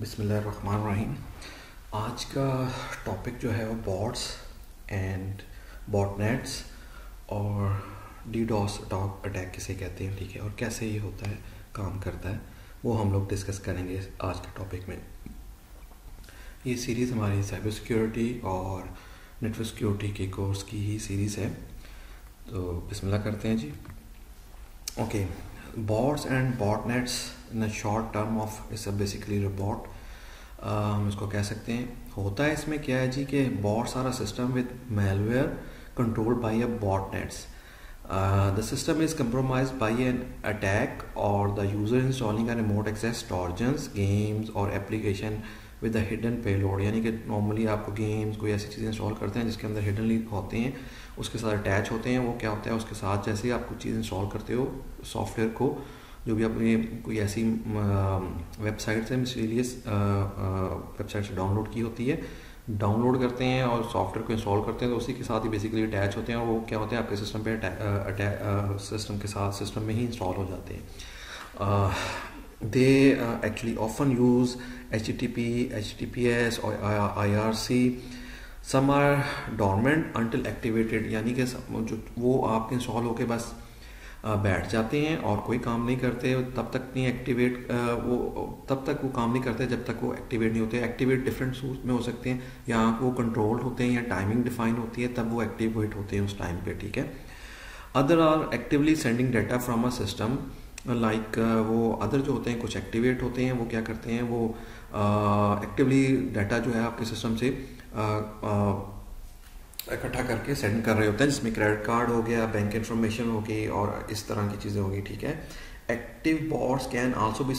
बिस्मिल्लाहिर्रहमानिर्रहीम। आज का टॉपिक जो है वो बॉट्स एंड बॉटनेट्स और डीडॉस अटैक किसे कहते हैं, ठीक है, और कैसे ये होता है, काम करता है, वो हम लोग डिस्कस करेंगे आज के टॉपिक में। ये सीरीज़ हमारी साइबर सिक्योरिटी और नेटवर्क सिक्योरिटी के कोर्स की ही सीरीज़ है, तो बिस्मिल्लाह करते हैं जी। Okay, bots and botnets in a short term of it's basically robot, हम इसको कह सकते हैं। होता है इसमें क्या है जी कि bots are a system with malware controlled by a botnets. The system is compromised by an attack or the user installing a remote access trojans, games or application with a hidden payload. यानी कि normally आपको games कोई ऐसी चीज़ें install करते हैं जिसके अंदर हिडन लिंक होते हैं, उसके साथ अटैच होते हैं। वो क्या होता है, उसके साथ जैसे ही आप कुछ चीज़ इंस्टॉल करते हो सॉफ्टवेयर को, जो भी आपने कोई ऐसी वेबसाइट से मिसलीनियस वेबसाइट से डाउनलोड की होती है, डाउनलोड करते हैं और सॉफ्टवेयर को इंस्टॉल करते हैं, तो उसी के साथ ही बेसिकली अटैच होते हैं। और वो क्या होते हैं, आपके सिस्टम पे सिस्टम के साथ सिस्टम में ही इंस्टॉल हो जाते हैं। They actually often use HTTP, HTTPS और IRC. Some are dormant until activated, यानी कि जो वो आपके इंस्टॉल होके बस बैठ जाते हैं और कोई काम नहीं करते, तब तक नहीं एक्टिवेट तब तक वो काम नहीं करते जब तक वो एक्टिवेट नहीं होते। एक्टिवेट डिफरेंट सोर्स में हो सकते हैं, या वो कंट्रोल होते हैं या टाइमिंग डिफाइन होती है, तब वो एक्टिवेट होते हैं उस टाइम पे, ठीक है। Other are actively sending data from a system, like वो अदर जो होते हैं कुछ एक्टिवेट होते हैं, वो क्या करते हैं, वो एक्टिवली डाटा जो है आपके सिस्टम से इकट्ठा करके सेंड कर रहे होते हैं, जिसमें क्रेडिट कार्ड हो गया, बैंक इन्फॉर्मेशन होगी और इस तरह की चीज़ें होगी, ठीक है। Active bots can also be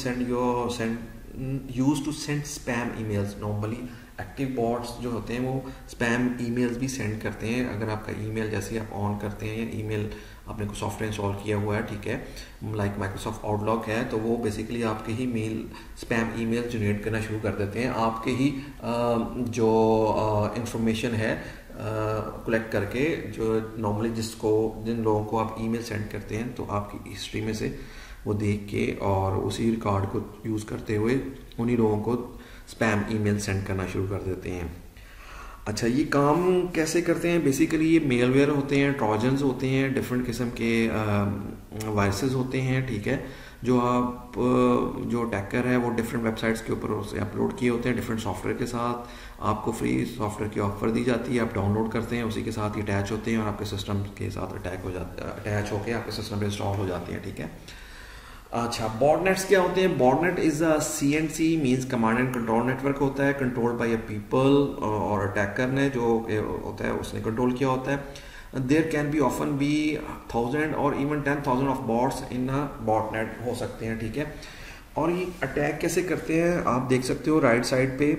use to send spam emails. Normally active bots जो होते हैं वो स्पैम ईमेल्स भी सेंड करते हैं। अगर आपका ईमेल जैसे आप ऑन करते हैं, या ईमेल आपने कोई सॉफ्टवेयर इंस्टॉल किया हुआ है, ठीक है, लाइक माइक्रोसॉफ्ट आउटलुक है, तो वो बेसिकली आपके ही मेल स्पैम ईमेल जनरेट करना शुरू कर देते हैं। आपके ही जो इंफॉर्मेशन है कलेक्ट करके, जो नॉर्मली जिन लोगों को आप ईमेल सेंड करते हैं, तो आपकी हिस्ट्री में से वो देख के और उसी रिकॉर्ड को यूज़ करते हुए उन्हीं लोगों को स्पैम ईमेल सेंड करना शुरू कर देते हैं। अच्छा, ये काम कैसे करते हैं? बेसिकली ये मेलवेयर होते हैं, ट्रोजन्स होते हैं, डिफरेंट किस्म के वायरसेस होते हैं, ठीक है, जो अटैकर है वो डिफरेंट वेबसाइट्स के ऊपर उसे अपलोड किए होते हैं डिफरेंट सॉफ्टवेयर के साथ। आपको फ्री सॉफ्टवेयर की ऑफर दी जाती है, आप डाउनलोड करते हैं, उसी के साथ ही अटैच होते हैं और आपके सिस्टम के साथ अटैच होकर आपके सिस्टम पे इंस्टॉल हो जाती है, ठीक है। अच्छा, बॉटनेट्स क्या होते हैं? Botnet is a CNC means command and control network होता है, कंट्रोल्ड बाय अ पीपल, और अटैकर ने जो होता है उसने कंट्रोल किया होता है। There can be often be 1000 और even 10,000 of bots in a botnet हो सकते हैं, ठीक है। और ये अटैक कैसे करते हैं आप देख सकते हो राइट साइड पे।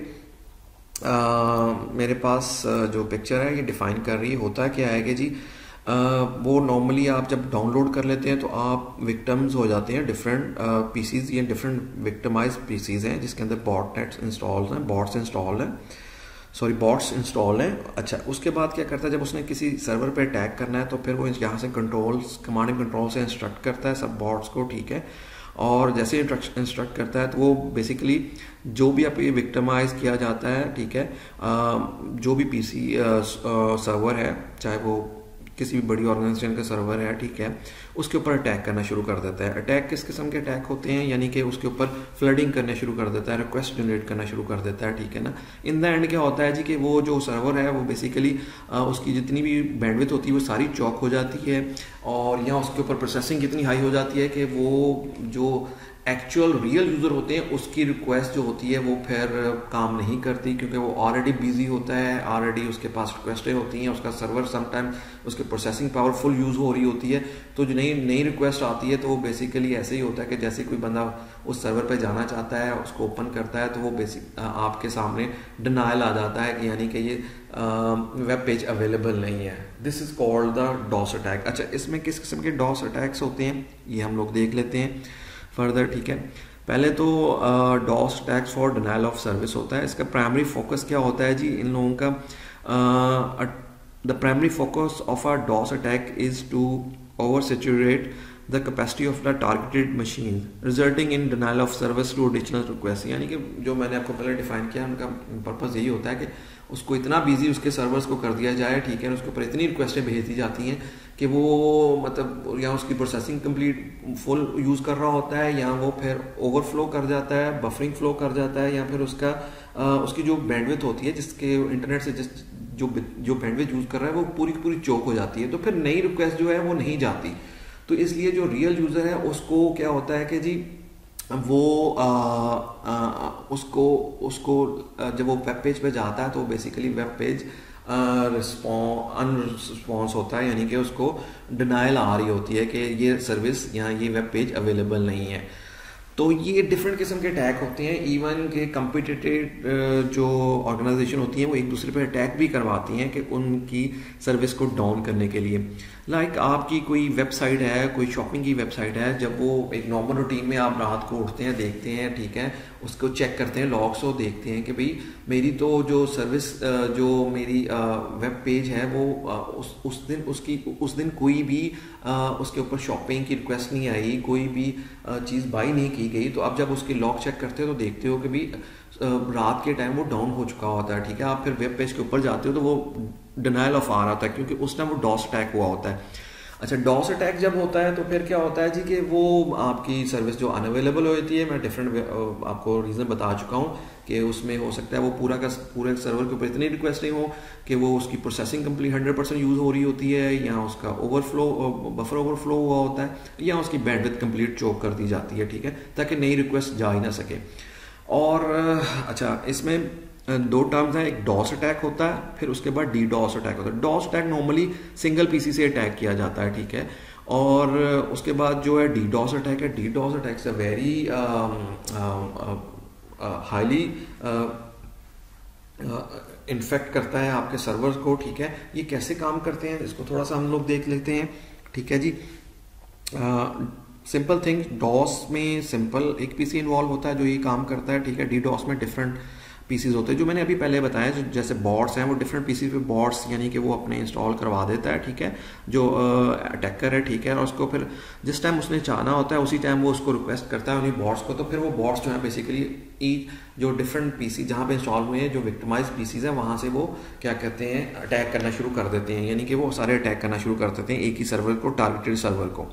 मेरे पास जो पिक्चर है ये डिफाइन कर रही होता है क्या है कि जी वो नॉर्मली आप जब डाउनलोड कर लेते हैं तो आप विक्टिम्स हो जाते हैं डिफरेंट पीसीज, ये डिफरेंट विक्टिमाइज पीसीज हैं जिसके अंदर बॉटनेट्स इंस्टॉल हैं, बॉट्स इंस्टॉल हैं। अच्छा, उसके बाद क्या करता है, जब उसने किसी सर्वर पे अटैक करना है तो फिर वो यहाँ से कमांड एंड कंट्रोल से इंस्ट्रक्ट करता है सब बॉट्स को, ठीक है। और जैसे इंस्ट्रक्ट करता है तो वो बेसिकली जो भी आप ये विक्टिमाइज किया जाता है, ठीक है, जो भी पीसी सर्वर है, चाहे वो किसी भी बड़ी ऑर्गेनाइजेशन का सर्वर है, ठीक है, उसके ऊपर अटैक करना शुरू कर देता है। अटैक किस किस्म के अटैक होते हैं, यानी कि उसके ऊपर फ्लडिंग करना शुरू कर देता है, रिक्वेस्ट जनरेट करना शुरू कर देता है, ठीक है ना। इन द एंड क्या होता है जी कि वो जो सर्वर है वो बेसिकली उसकी जितनी भी बैंडविड्थ होती है वो सारी चौक हो जाती है, और यहाँ उसके ऊपर प्रोसेसिंग इतनी हाई हो जाती है कि वो जो एक्चुअल रियल यूज़र होते हैं उसकी रिक्वेस्ट जो होती है वो फिर काम नहीं करती, क्योंकि वो ऑलरेडी बिजी होता है, ऑलरेडी उसके पास रिक्वेस्टें होती हैं, उसका सर्वर समटाइम उसकी प्रोसेसिंग पावर फुल यूज़ हो रही होती है, तो जो नई रिक्वेस्ट आती है तो वो बेसिकली ऐसे ही होता है कि जैसे कोई बंदा उस सर्वर पर जाना चाहता है, उसको ओपन करता है, तो वो बेसिक आपके सामने डिनायल आ जाता है कि यानी कि ये वेब पेज अवेलेबल नहीं है। This is called the DoS attack. अच्छा, इसमें किस किस्म के डॉस अटैक्स होते हैं ये हम लोग देख लेते हैं फर्दर, ठीक है। पहले तो DoS attacks for denial of service होता है। इसका प्राइमरी फोकस क्या होता है जी इन लोगों का? The primary focus of a DoS attack is to oversaturate the capacity of the targeted machine resulting in denial of service to additional request. यानी कि जो मैंने आपको पहले डिफाइन किया, उनका पर्पज़ यही होता है कि उसको इतना बिजी उसके सर्वर्स को कर दिया जाए, ठीक है, उसके ऊपर इतनी रिक्वेस्टें भेज दी जाती हैं कि वो मतलब या उसकी प्रोसेसिंग कंप्लीट फुल यूज़ कर रहा होता है, या वो फिर ओवरफ्लो कर जाता है, बफरिंग फ्लो कर जाता है, या फिर उसकी जो बैंडविड्थ होती है जिसके इंटरनेट से जो बैंडविड्थ यूज़ कर रहा है वो पूरी की पूरी चोक हो जाती है, तो फिर नई रिक्वेस्ट जो है वो नहीं जाती। तो इसलिए जो रियल यूज़र है उसको क्या होता है कि जी वो उसको जब वो वेब पेज पे जाता है तो बेसिकली वेब पेज अनरिस्पॉन्स होता है, यानी कि उसको डिनाइल आ रही होती है कि ये सर्विस या ये वेब पेज अवेलेबल नहीं है। तो ये डिफरेंट किस्म के अटैक होते हैं। इवन के कम्पिटिटिव जो ऑर्गेनाइजेशन होती हैं वो एक दूसरे पर अटैक भी करवाती हैं कि उनकी सर्विस को डाउन करने के लिए। लाइक आपकी कोई वेबसाइट है, कोई शॉपिंग की वेबसाइट है, जब वो एक नॉर्मल रूटीन में आप रात को उठते हैं, देखते हैं, ठीक है, उसको चेक करते हैं लॉग्स को, देखते हैं कि भाई मेरी तो जो सर्विस जो मेरी वेब पेज है वो उस दिन कोई भी उसके ऊपर शॉपिंग की रिक्वेस्ट नहीं आई, कोई भी चीज़ बाई नहीं की गई। तो आप जब उसके लॉग चेक करते हो तो देखते हो कि भाई रात के टाइम वो डाउन हो चुका होता है, ठीक है। आप फिर वेब पेज के ऊपर जाते हो तो वो डिनाइल ऑफ आ रहा होता है, क्योंकि उस टाइम वो डॉस अटैक हुआ होता है। अच्छा, डॉस अटैक जब होता है तो फिर क्या होता है जी कि वो आपकी सर्विस जो अनअवेलेबल होती है, मैं डिफरेंट आपको रीज़न बता चुका हूँ कि उसमें हो सकता है वो पूरे सर्वर के ऊपर इतनी रिक्वेस्ट नहीं हो कि वो उसकी प्रोसेसिंग कंप्लीट 100% यूज़ हो रही होती है, या उसका बफर ओवरफ्लो हुआ होता है, या उसकी बैंडविड्थ कंप्लीट चोक कर दी जाती है, ठीक है, ताकि नई रिक्वेस्ट जा ही ना सके। और अच्छा, इसमें दो टर्म्स हैं, एक डॉस अटैक होता है, फिर उसके बाद डी डॉस अटैक होता है। DoS attack normally single PC से अटैक किया जाता है, ठीक है, और उसके बाद जो है डी डॉस अटैक है। डी डॉस अटैक से वेरी हाईली इन्फेक्ट करता है आपके सर्वर्स को, ठीक है। ये कैसे काम करते हैं इसको थोड़ा सा हम लोग देख लेते हैं, ठीक है जी। सिंपल थिंग, डॉस में सिंपल एक पीसी इन्वॉल्व होता है जो ये काम करता है, ठीक है। डी डॉस में डिफरेंट पीसीज होते हैं, जो मैंने अभी पहले बताया, जो जैसे बॉट्स हैं वो डिफरेंट पीसी पे बॉट्स यानी कि वो अपने इंस्टॉल करवा देता है, ठीक है, जो अटैकर है, ठीक है, और उसको फिर जिस टाइम उसने चाहना होता है उसी टाइम वो उसको रिक्वेस्ट करता है उन्हीं बॉट्स को। तो फिर वो बॉट्स जो है बेसिकली जो डिफरेंट पीसी जहाँ पे इंस्टॉल हुए हैं, जो विक्टिमाइज पीसीज हैं, वहाँ से वो क्या कहते हैं अटैक करना शुरू कर देते हैं, यानी कि वो सारे अटैक करना शुरू कर देते हैं एक ही सर्वर को, टारगेटेड सर्वर को।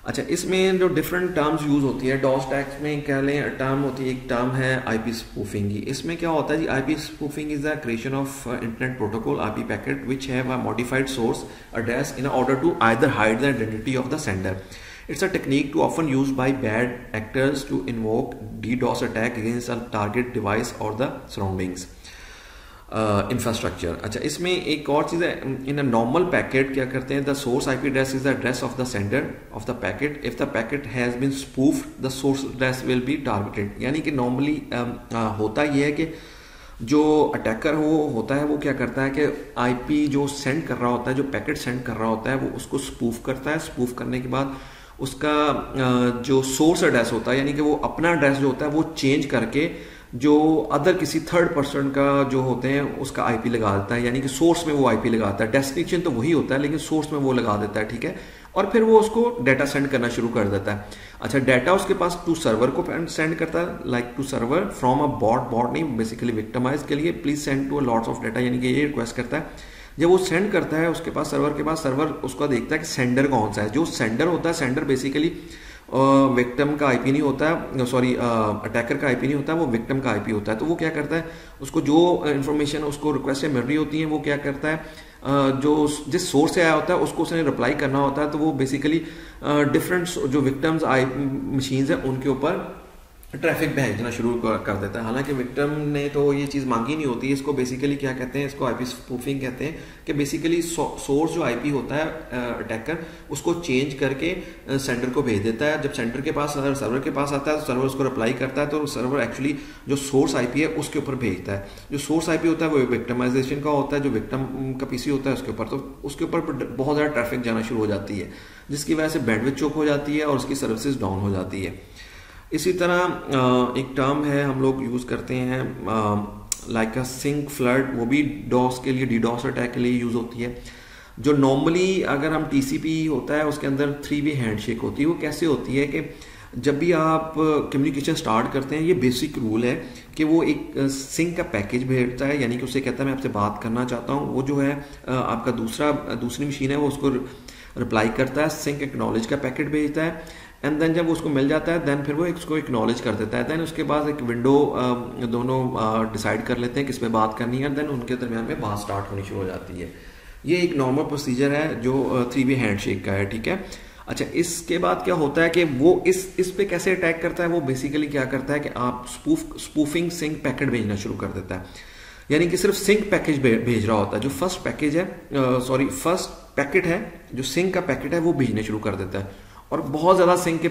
अच्छा, इसमें जो डिफरेंट टर्म्स यूज़ होती है डॉस अटैक्स में, कह लें टर्म होती है, एक टर्म है आईपी स्पूफिंग की। इसमें क्या होता है जी, IP spoofing is the creation of internet protocol IP packet which have a modified source address in order to either hide the identity of the sender. It's a technique too often used by bad actors to invoke DDoS attack against a target device or the surroundings infrastructure। अच्छा, इसमें एक और चीज़ है, इन a normal packet क्या करते हैं, the source IP address is the address of the sender of the packet. If the packet has been spoofed the source address will be targeted. यानी कि नॉर्मली होता ये है कि जो अटैकर होता है वो क्या करता है कि आईपी जो सेंड कर रहा होता है, जो पैकेट सेंड कर रहा होता है, वो उसको स्पूफ करता है। स्पूफ करने के बाद उसका जो सोर्स एड्रेस होता है, यानी कि वो अपना एड्रेस जो होता है वो चेंज करके जो अदर किसी थर्ड पर्सन का जो होते हैं उसका आईपी लगा देता है, यानी कि सोर्स में वो आईपी लगाता है। डेस्टिनेशन तो वही होता है लेकिन सोर्स में वो लगा देता है, ठीक है, और फिर वो उसको डाटा सेंड करना शुरू कर देता है। अच्छा, डाटा उसके पास टू सर्वर को सेंड करता है, like to server from a bot नहीं, बेसिकली विक्टिमाइज के लिए please send to a lots of data, यानी कि ये रिक्वेस्ट करता है। जब वो सेंड करता है उसके पास सर्वर के पास, सर्वर उसका देखता है कि सेंडर कौन सा है। जो सेंडर होता है, सेंडर बेसिकली विक्टिम का आईपी नहीं होता है, सॉरी अटैकर का आईपी नहीं होता है, वो विक्टिम का आईपी होता है। तो वो क्या करता है, उसको जो इन्फॉर्मेशन उसको रिक्वेस्ट मिल रही होती है वो क्या करता है, जो जिस सोर्स से आया होता है उसको उसने रिप्लाई करना होता है। तो वो बेसिकली डिफरेंट जो विक्टिम्स मशीन्स हैं उनके ऊपर ट्रैफिक भेजना शुरू कर देता है। हालांकि विक्टिम ने तो ये चीज़ मांगी नहीं होती। इसको बेसिकली क्या कहते हैं, इसको आईपी स्पूफिंग कहते हैं, कि बेसिकली सोर्स जो आईपी होता है अटैकर उसको चेंज करके सेंडर को भेज देता है। जब सेंडर के पास सर्वर के पास आता है तो सर्वर उसको रिप्लाई करता है, तो सर्वर एक्चुअली जो सोर्स आईपी है उसके ऊपर भेजता है। जो सोर्स आईपी होता है वो विक्टिमाइजेशन का होता है, जो विक्टिम का पीसी होता है उसके ऊपर, तो उसके ऊपर बहुत ज़्यादा ट्रैफिक जाना शुरू हो जाती है, जिसकी वजह से बैंडविड्थ चोक हो जाती है और उसकी सर्विसेज डाउन हो जाती है। इसी तरह एक टर्म है हम लोग यूज़ करते हैं लाइक अ सिंक फ्लड, वो भी डॉस के लिए, डीडॉस अटैक के लिए यूज़ होती है। जो नॉर्मली अगर हम टीसीपी होता है उसके अंदर 3 वे हैंडशेक होती है। वो कैसे होती है कि जब भी आप कम्युनिकेशन स्टार्ट करते हैं, ये बेसिक रूल है कि वो एक सिंक का पैकेज भेजता है, यानी कि उसे कहता है मैं आपसे बात करना चाहता हूँ। वो जो है आपका दूसरी मशीन है वो उसको रिप्लाई करता है, सिंक एक्नॉलेज का पैकेट भेजता है, एंड देन जब उसको मिल जाता है देन फिर वो इसको एक्नॉलेज कर देता है। देन उसके बाद एक विंडो दोनों डिसाइड कर लेते हैं किस पे बात करनी है, देन उनके दरमियान में बात स्टार्ट होनी शुरू हो जाती है। ये एक नॉर्मल प्रोसीजर है जो 3 वे हैंडशेक का है, ठीक है। अच्छा, इसके बाद क्या होता है कि वो इस पे कैसे अटैक करता है, वो बेसिकली क्या करता है कि आप स्पूफिंग सिंक पैकेट भेजना शुरू कर देता है, यानी कि सिर्फ सिंक पैकेज भेज रहा होता है। जो फर्स्ट पैकेट है, जो सिंक का पैकेट है, वो भेजने शुरू कर देता है और बहुत ज़्यादा सिंक के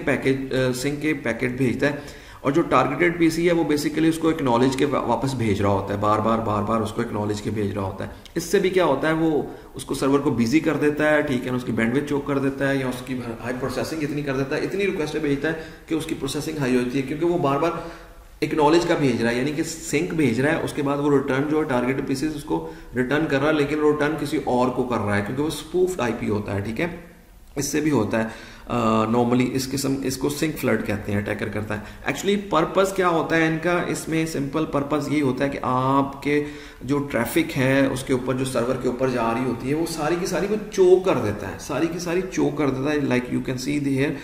पैकेट भेजता है। और जो टारगेटेड पीसी है वो बेसिकली उसको एक्नॉलेज के वापस भेज रहा होता है, बार बार उसको एक्नॉलेज के भेज रहा होता है। इससे भी क्या होता है, वो उसको सर्वर को बिजी कर देता है, ठीक है ना, उसकी बैंडविड्थ चोक कर देता है या उसकी हाई प्रोसेसिंग इतनी कर देता है, इतनी रिक्वेस्ट भेजता है कि उसकी प्रोसेसिंग हाई होती है, क्योंकि वो बार बार एक्नॉलेज का भेज रहा है, यानी कि सिंक भेज रहा है, उसके बाद वो रिटर्न जो है टारगेटेड पीसी उसको रिटर्न कर रहा है, लेकिन रिटर्न किसी और को कर रहा है क्योंकि वो स्पूफ्ड आईपी होता है, ठीक है। इससे भी होता है नॉर्मली इसको सिंक फ्लड कहते हैं, अटैकर करता है। एक्चुअली पर्पस क्या होता है इनका, इसमें सिंपल पर्पस ये होता है कि आपके जो ट्रैफिक है उसके ऊपर, जो सर्वर के ऊपर जा रही होती है, वो सारी की सारी वो चोक कर देता है, सारी की सारी चोक कर देता है। Like you can see here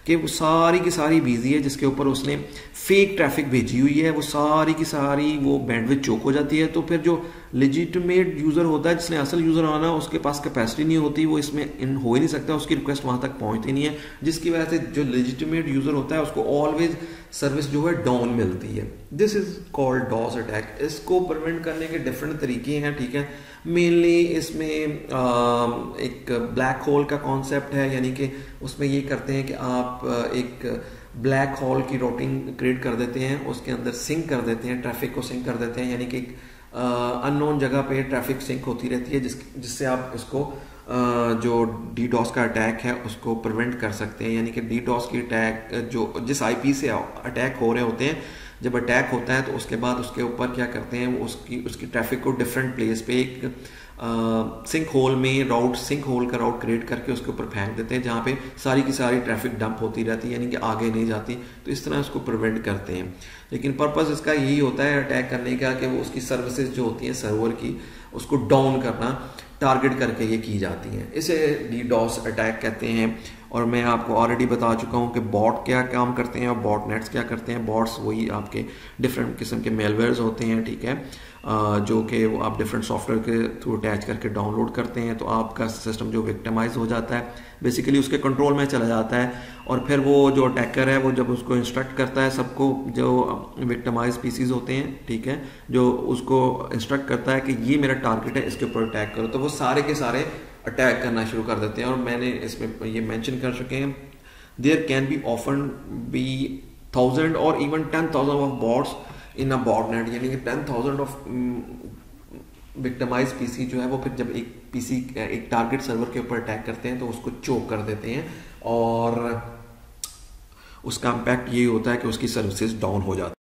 कि वो सारी की सारी बिजी है, जिसके ऊपर उसने फेक ट्रैफिक भेजी हुई है, वो सारी की सारी वो बैंडविड्थ चोक हो जाती है। तो फिर जो लेजिटिमेट यूज़र होता है, जिसने असल यूज़र आना, उसके पास कैपेसिटी नहीं होती, वो इसमें इन हो ही नहीं सकता, उसकी रिक्वेस्ट वहाँ तक पहुँचती नहीं है, जिसकी वजह से जो लेजिटिमेट यूज़र होता है उसको ऑलवेज सर्विस जो है डाउन मिलती है। This is called DoS attack. इसको प्रिवेंट करने के डिफरेंट तरीके हैं, ठीक है। मेनली इसमें एक ब्लैक होल का कॉन्सेप्ट है, यानी कि उसमें ये करते हैं कि आप एक ब्लैक होल की रूटिंग क्रिएट कर देते हैं, उसके अंदर सिंक कर देते हैं, ट्रैफिक को सिंक कर देते हैं, यानी कि एक अननोन जगह पे ट्रैफिक सिंक होती रहती है, जिससे आप इसको जो डीडॉस का अटैक है उसको प्रिवेंट कर सकते हैं। यानी कि डीडॉस की अटैक जो जिस आईपी से अटैक हो रहे होते हैं, जब अटैक होता है तो उसके बाद उसके ऊपर क्या करते हैं, वो उसकी ट्रैफिक को डिफरेंट प्लेस पे एक सिंक होल में सिंक होल का राउट क्रिएट करके उसके ऊपर फेंक देते हैं, जहाँ पे सारी की सारी ट्रैफिक डंप होती रहती है, यानी कि आगे नहीं जाती। तो इस तरह उसको प्रिवेंट करते हैं। लेकिन पर्पस इसका यही होता है अटैक करने का कि वो उसकी सर्विसेज जो होती हैं सर्वर की, उसको डाउन करना, टारगेट करके ये की जाती हैं। इसे डीडॉस अटैक कहते हैं। और मैं आपको ऑलरेडी बता चुका हूँ कि बॉट क्या काम करते हैं और बॉट नेट्स क्या करते हैं। बॉट्स वही आपके डिफरेंट किस्म के मेलवेयर्स होते हैं, ठीक है, जो कि वो आप डिफरेंट सॉफ्टवेयर के थ्रू अटैच करके डाउनलोड करते हैं, तो आपका सिस्टम जो विक्टिमाइज हो जाता है, बेसिकली उसके कंट्रोल में चला जाता है। और फिर वो जो अटैकर है वो जब उसको इंस्ट्रक्ट करता है, सबको जो विक्टिमाइज पीसीज होते हैं, ठीक है, जो उसको इंस्ट्रक्ट करता है कि ये मेरा टारगेट है, इसके ऊपर अटैक करो, तो वो सारे के सारे अटैक करना शुरू कर देते हैं। और मैंने इसमें ये मेंशन कर चुके हैं, there can be often be 1000 और even 10,000 of bots in a botnet, यानी कि 10,000 ऑफ विक्टिमाइज पीसी जो है वो फिर जब एक टारगेट सर्वर के ऊपर अटैक करते हैं तो उसको चोक कर देते हैं, और उसका इम्पैक्ट ये होता है कि उसकी सर्विसेज डाउन हो जाती है।